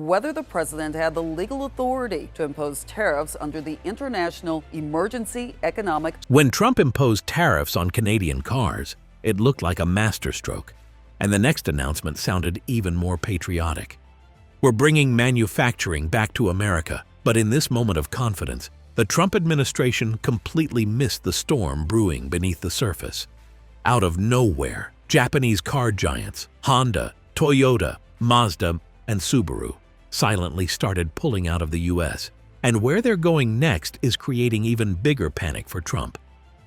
whether the president had the legal authority to impose tariffs under the International Emergency Economic. When Trump imposed tariffs on Canadian cars, it looked like a masterstroke, and the next announcement sounded even more patriotic. We're bringing manufacturing back to America, but in this moment of confidence, the Trump administration completely missed the storm brewing beneath the surface. Out of nowhere, Japanese car giants, Honda, Toyota, Mazda, and Subaru, silently started pulling out of the U.S., and where they're going next is creating even bigger panic for Trump.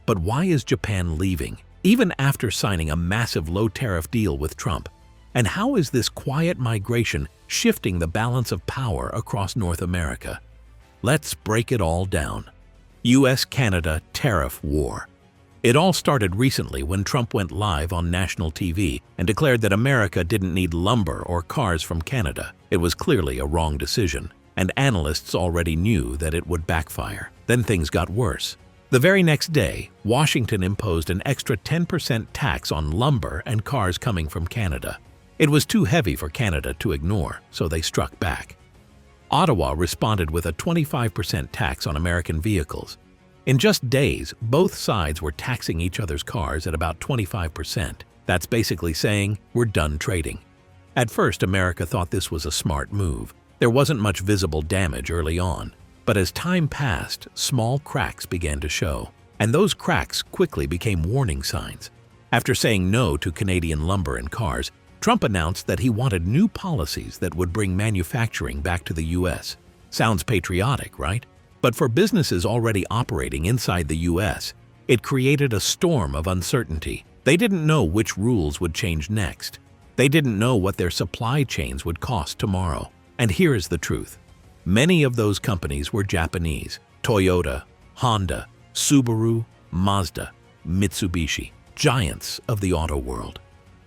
But why is Japan leaving, even after signing a massive low-tariff deal with Trump? And how is this quiet migration shifting the balance of power across North America? Let's break it all down. U.S.-Canada tariff war. It all started recently when Trump went live on national TV and declared that America didn't need lumber or cars from Canada. It was clearly a wrong decision, and analysts already knew that it would backfire. Then things got worse. The very next day, Washington imposed an extra 10% tax on lumber and cars coming from Canada. It was too heavy for Canada to ignore, so they struck back. Ottawa responded with a 25% tax on American vehicles. In just days, both sides were taxing each other's cars at about 25%. That's basically saying, we're done trading. At first, America thought this was a smart move. There wasn't much visible damage early on, but as time passed, small cracks began to show, and those cracks quickly became warning signs. After saying no to Canadian lumber and cars, Trump announced that he wanted new policies that would bring manufacturing back to the U.S. Sounds patriotic, right? But for businesses already operating inside the U.S., it created a storm of uncertainty. They didn't know which rules would change next. They didn't know what their supply chains would cost tomorrow. And here is the truth. Many of those companies were Japanese: Toyota, Honda, Subaru, Mazda, Mitsubishi, giants of the auto world.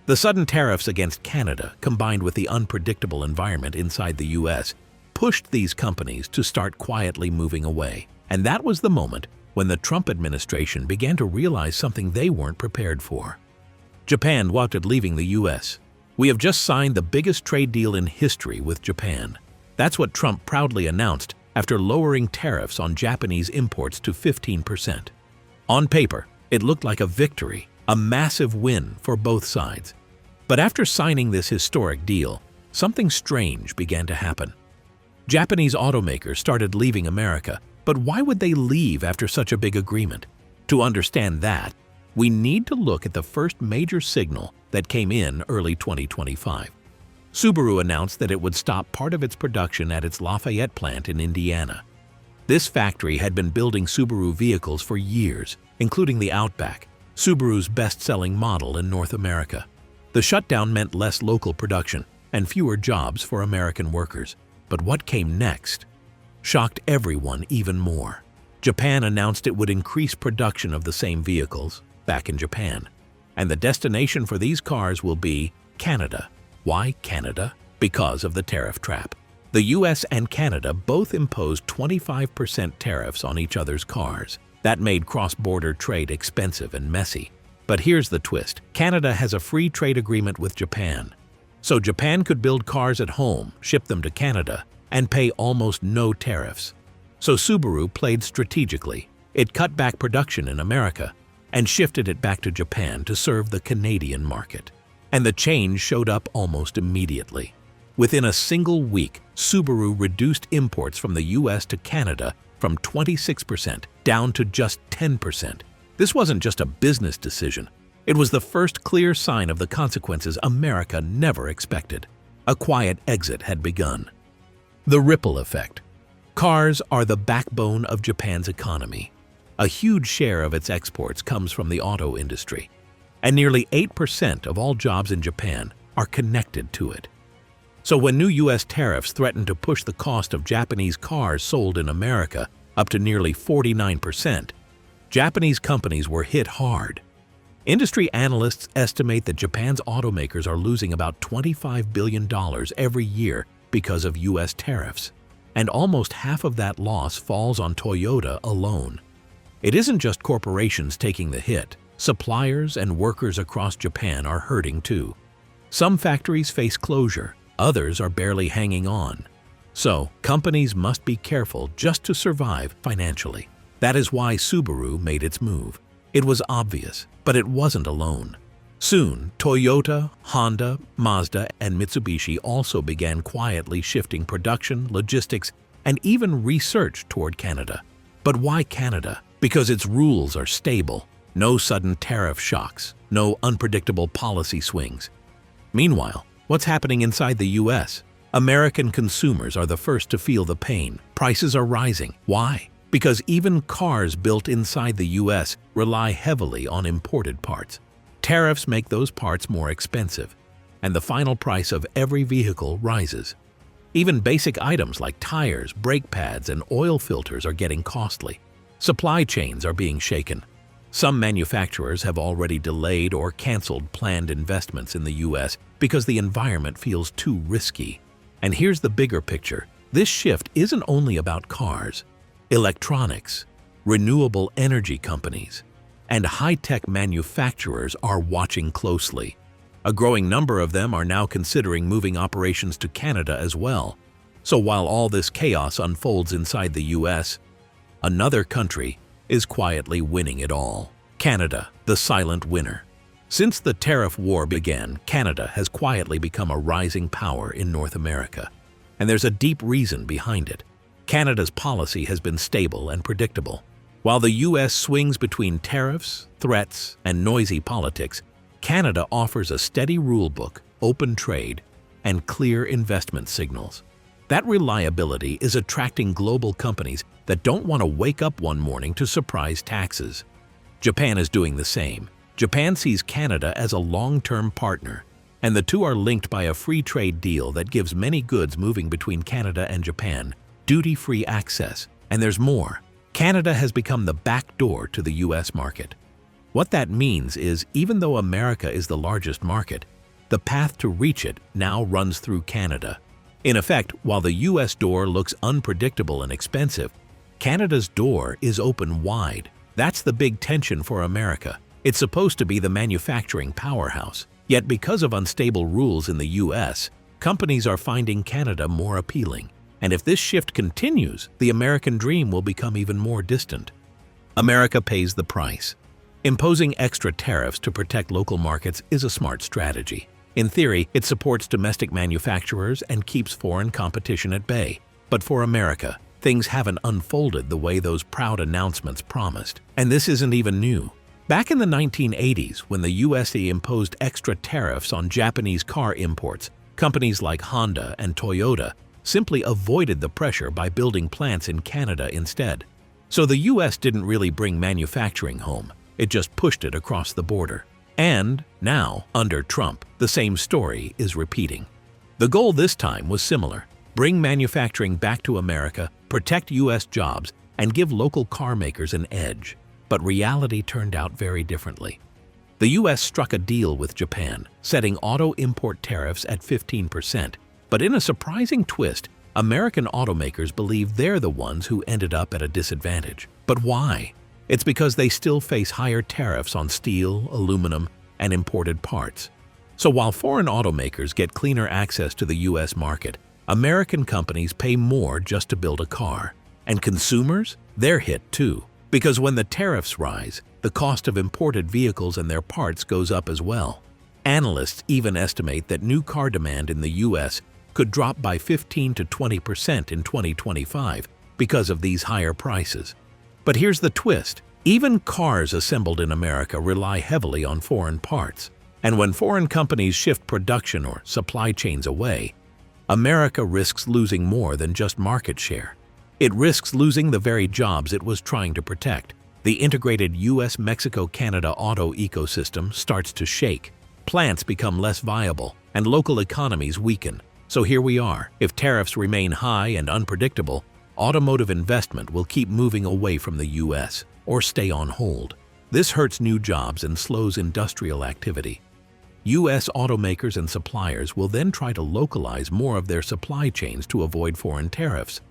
The sudden tariffs against Canada, combined with the unpredictable environment inside the U.S., pushed these companies to start quietly moving away. And that was the moment when the Trump administration began to realize something they weren't prepared for. Japan wanted leaving the U.S. We have just signed the biggest trade deal in history with Japan. That's what Trump proudly announced after lowering tariffs on Japanese imports to 15%. On paper, it looked like a victory, a massive win for both sides. But after signing this historic deal, something strange began to happen. Japanese automakers started leaving America, but why would they leave after such a big agreement? To understand that, we need to look at the first major signal that came in early 2025. Subaru announced that it would stop part of its production at its Lafayette plant in Indiana. This factory had been building Subaru vehicles for years, including the Outback, Subaru's best-selling model in North America. The shutdown meant less local production and fewer jobs for American workers. But what came next shocked everyone even more. Japan announced it would increase production of the same vehicles back in Japan, and the destination for these cars will be Canada. Why Canada? Because of the tariff trap. The US and Canada both imposed 25% tariffs on each other's cars. That made cross-border trade expensive and messy. But here's the twist. Canada has a free trade agreement with Japan. So Japan could build cars at home, ship them to Canada, and pay almost no tariffs. So Subaru played strategically. It cut back production in America and shifted it back to Japan to serve the Canadian market. And the change showed up almost immediately. Within a single week, Subaru reduced imports from the US to Canada from 26% down to just 10%. This wasn't just a business decision. It was the first clear sign of the consequences America never expected. A quiet exit had begun. The ripple effect. Cars are the backbone of Japan's economy. A huge share of its exports comes from the auto industry, and nearly 8% of all jobs in Japan are connected to it. So when new U.S. tariffs threatened to push the cost of Japanese cars sold in America up to nearly 49%, Japanese companies were hit hard. Industry analysts estimate that Japan's automakers are losing about $25 billion every year because of U.S. tariffs, and almost half of that loss falls on Toyota alone. It isn't just corporations taking the hit. Suppliers and workers across Japan are hurting too. Some factories face closure, others are barely hanging on. So, companies must be careful just to survive financially. That is why Subaru made its move. It was obvious, but it wasn't alone. Soon, Toyota, Honda, Mazda, and Mitsubishi also began quietly shifting production, logistics, and even research toward Canada. But why Canada? Because its rules are stable. No sudden tariff shocks, no unpredictable policy swings. Meanwhile, what's happening inside the US? American consumers are the first to feel the pain. Prices are rising. Why? Because even cars built inside the US rely heavily on imported parts. Tariffs make those parts more expensive, and the final price of every vehicle rises. Even basic items like tires, brake pads, and oil filters are getting costly. Supply chains are being shaken. Some manufacturers have already delayed or canceled planned investments in the US because the environment feels too risky. And here's the bigger picture. This shift isn't only about cars. Electronics, renewable energy companies, and high-tech manufacturers are watching closely. A growing number of them are now considering moving operations to Canada as well. So while all this chaos unfolds inside the US, another country is quietly winning it all. Canada, the silent winner. Since the tariff war began, Canada has quietly become a rising power in North America. And there's a deep reason behind it. Canada's policy has been stable and predictable. While the US swings between tariffs, threats, and noisy politics, Canada offers a steady rulebook, open trade, and clear investment signals. That reliability is attracting global companies that don't want to wake up one morning to surprise taxes. Japan is doing the same. Japan sees Canada as a long-term partner, and the two are linked by a free trade deal that gives many goods moving between Canada and Japan duty-free access. And there's more. Canada has become the back door to the US market. What that means is, even though America is the largest market, the path to reach it now runs through Canada. In effect, while the US door looks unpredictable and expensive, Canada's door is open wide. That's the big tension for America. It's supposed to be the manufacturing powerhouse. Yet because of unstable rules in the US, companies are finding Canada more appealing. And if this shift continues, the American dream will become even more distant. America pays the price. Imposing extra tariffs to protect local markets is a smart strategy. In theory, it supports domestic manufacturers and keeps foreign competition at bay. But for America, things haven't unfolded the way those proud announcements promised. And this isn't even new. Back in the 1980s, when the USA imposed extra tariffs on Japanese car imports, companies like Honda and Toyota simply avoided the pressure by building plants in Canada instead. So the US didn't really bring manufacturing home, it just pushed it across the border. And now, under Trump, the same story is repeating. The goal this time was similar: bring manufacturing back to America, protect US jobs, and give local car makers an edge. But reality turned out very differently. The US struck a deal with Japan, setting auto import tariffs at 15%. But in a surprising twist, American automakers believe they're the ones who ended up at a disadvantage. But why? It's because they still face higher tariffs on steel, aluminum, and imported parts. So while foreign automakers get cleaner access to the US market, American companies pay more just to build a car. And consumers? They're hit too. Because when the tariffs rise, the cost of imported vehicles and their parts goes up as well. Analysts even estimate that new car demand in the US could drop by 15 to 20% in 2025 because of these higher prices. But here's the twist. Even cars assembled in America rely heavily on foreign parts. And when foreign companies shift production or supply chains away, America risks losing more than just market share. It risks losing the very jobs it was trying to protect. The integrated US-Mexico-Canada auto ecosystem starts to shake. Plants become less viable, and local economies weaken. So here we are. If tariffs remain high and unpredictable, automotive investment will keep moving away from the US or stay on hold. This hurts new jobs and slows industrial activity. US automakers and suppliers will then try to localize more of their supply chains to avoid foreign tariffs.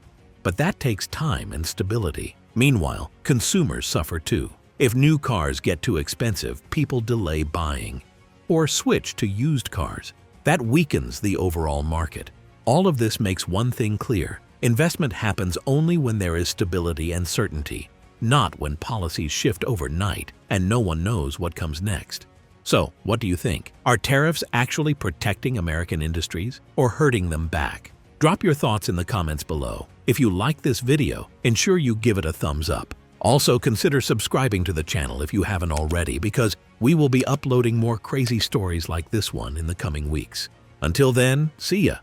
But that takes time and stability. Meanwhile, consumers suffer too. If new cars get too expensive, people delay buying or switch to used cars. That weakens the overall market. All of this makes one thing clear. Investment happens only when there is stability and certainty, not when policies shift overnight and no one knows what comes next. So, what do you think? Are tariffs actually protecting American industries or hurting them back? Drop your thoughts in the comments below. If you like this video, ensure you give it a thumbs up. Also, consider subscribing to the channel if you haven't already, because we will be uploading more crazy stories like this one in the coming weeks. Until then, see ya!